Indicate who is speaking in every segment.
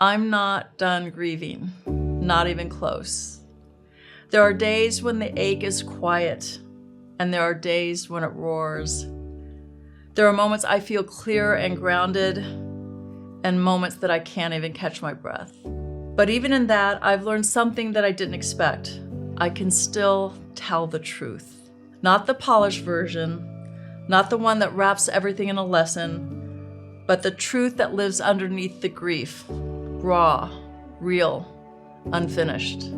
Speaker 1: I'm not done grieving, not even close. There are days when the ache is quiet, and there are days when it roars. There are moments I feel clear and grounded, and moments that I can't even catch my breath. But even in that, I've learned something that I didn't expect. I can still tell the truth. Not the polished version, not the one that wraps everything in a lesson, but the truth that lives underneath the grief. Raw, real, unfinished.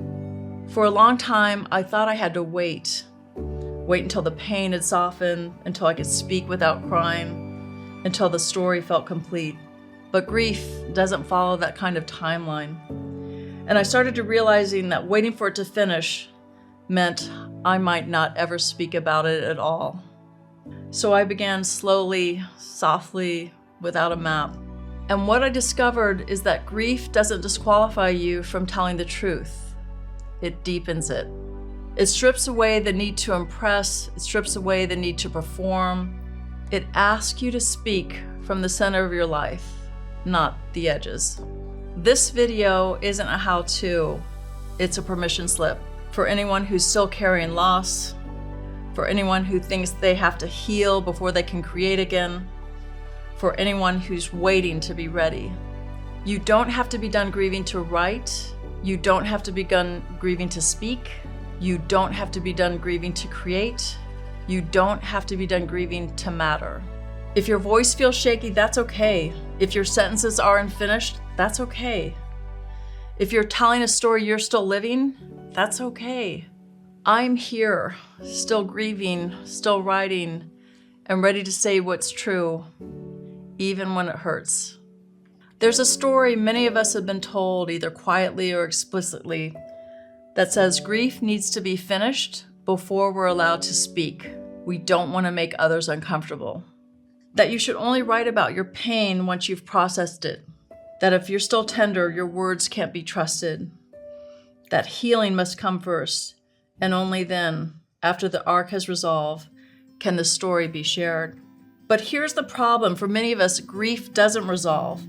Speaker 1: For a long time, I thought I had to wait until the pain had softened, until I could speak without crying, until the story felt complete. But grief doesn't follow that kind of timeline. And I started to realizing that waiting for it to finish meant I might not ever speak about it at all. So I began slowly, softly, without a map. And what I discovered is that grief doesn't disqualify you from telling the truth. It deepens it. It strips away the need to impress. It strips away the need to perform. It asks you to speak from the center of your life, not the edges. This video isn't a how-to. It's a permission slip for anyone who's still carrying loss, for anyone who thinks they have to heal before they can create again, for anyone who's waiting to be ready. You don't have to be done grieving to write. You don't have to be done grieving to speak. You don't have to be done grieving to create. You don't have to be done grieving to matter. If your voice feels shaky, that's okay. If your sentences are unfinished, that's okay. If you're telling a story you're still living, that's okay. I'm here, still grieving, still writing, and ready to say what's true, even when it hurts. There's a story many of us have been told, either quietly or explicitly, that says grief needs to be finished before we're allowed to speak. We don't want to make others uncomfortable. That you should only write about your pain once you've processed it. That if you're still tender, your words can't be trusted. That healing must come first, and only then, after the arc has resolved, can the story be shared. But here's the problem. For many of us, grief doesn't resolve.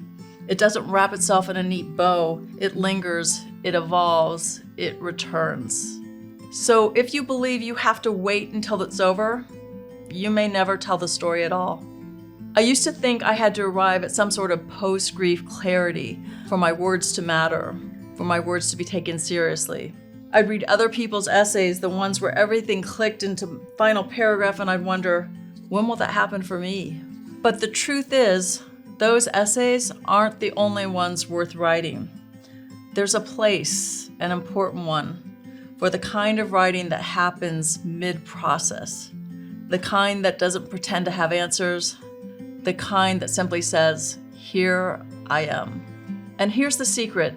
Speaker 1: It doesn't wrap itself in a neat bow. It lingers, it evolves, it returns. So if you believe you have to wait until it's over, you may never tell the story at all. I used to think I had to arrive at some sort of post-grief clarity for my words to matter, for my words to be taken seriously. I'd read other people's essays, the ones where everything clicked into final paragraph, and I'd wonder, when will that happen for me? But the truth is, those essays aren't the only ones worth writing. There's a place, an important one, for the kind of writing that happens mid-process, the kind that doesn't pretend to have answers, the kind that simply says, here I am. And here's the secret.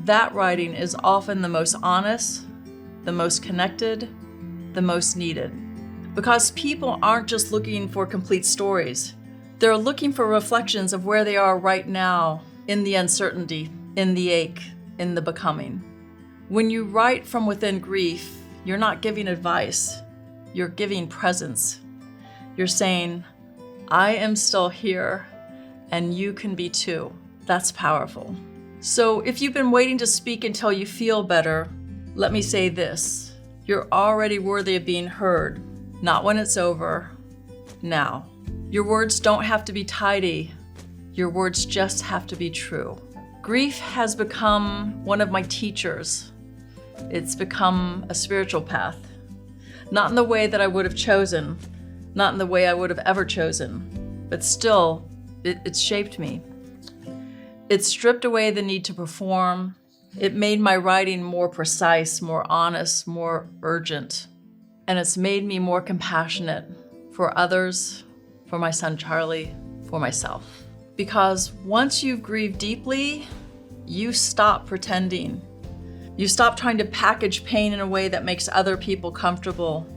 Speaker 1: That writing is often the most honest, the most connected, the most needed. Because people aren't just looking for complete stories. They're looking for reflections of where they are right now, in the uncertainty, in the ache, in the becoming. When you write from within grief, you're not giving advice, you're giving presence. You're saying, I am still here, and you can be too. That's powerful. So if you've been waiting to speak until you feel better, let me say this. You're already worthy of being heard, not when it's over, now. Your words don't have to be tidy. Your words just have to be true. Grief has become one of my teachers. It's become a spiritual path. Not in the way that I would have chosen, not in the way I would have ever chosen, but still, it's shaped me. It stripped away the need to perform. It made my writing more precise, more honest, more urgent. And it's made me more compassionate for others, for my son Charlie, for myself. Because once you've grieved deeply, you stop pretending. You stop trying to package pain in a way that makes other people comfortable.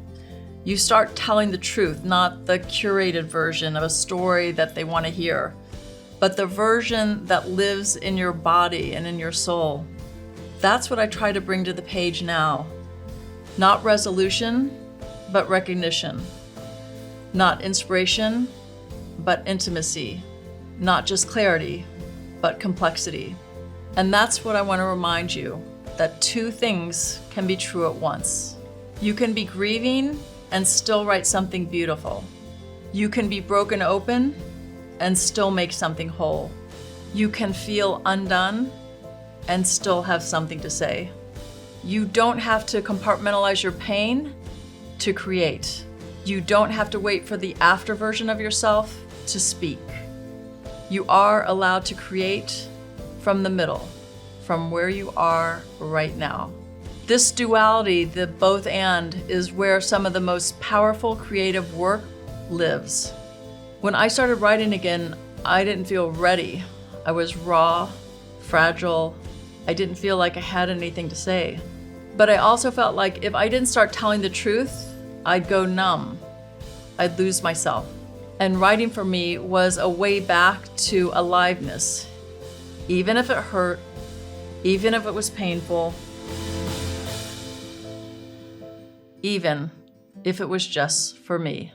Speaker 1: You start telling the truth, not the curated version of a story that they want to hear, but the version that lives in your body and in your soul. That's what I try to bring to the page now. Not resolution, but recognition. Not inspiration, but intimacy. Not just clarity, but complexity. And that's what I want to remind you, that two things can be true at once. You can be grieving and still write something beautiful. You can be broken open and still make something whole. You can feel undone and still have something to say. You don't have to compartmentalize your pain to create. You don't have to wait for the after version of yourself to speak. You are allowed to create from the middle, from where you are right now. This duality, the both and, is where some of the most powerful creative work lives. When I started writing again, I didn't feel ready. I was raw, fragile. I didn't feel like I had anything to say. But I also felt like if I didn't start telling the truth, I'd go numb. I'd lose myself. And writing for me was a way back to aliveness. Even if it hurt, even if it was painful, even if it was just for me.